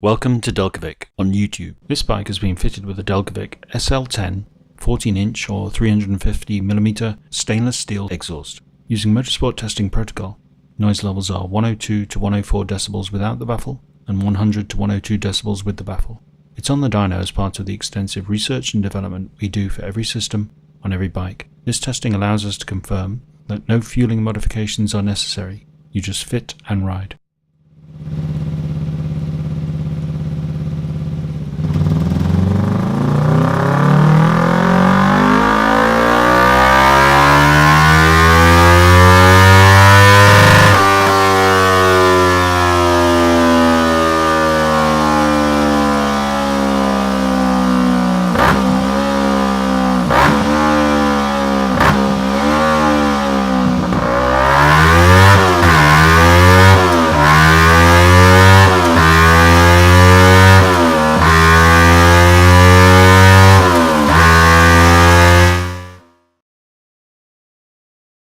Welcome to Delkevic on YouTube. This bike has been fitted with a Delkevic SL10 14-inch or 350mm stainless steel exhaust. Using motorsport testing protocol, noise levels are 102 to 104 decibels without the baffle and 100 to 102 decibels with the baffle. It's on the dyno as part of the extensive research and development we do for every system on every bike. This testing allows us to confirm that no fueling modifications are necessary. You just fit and ride.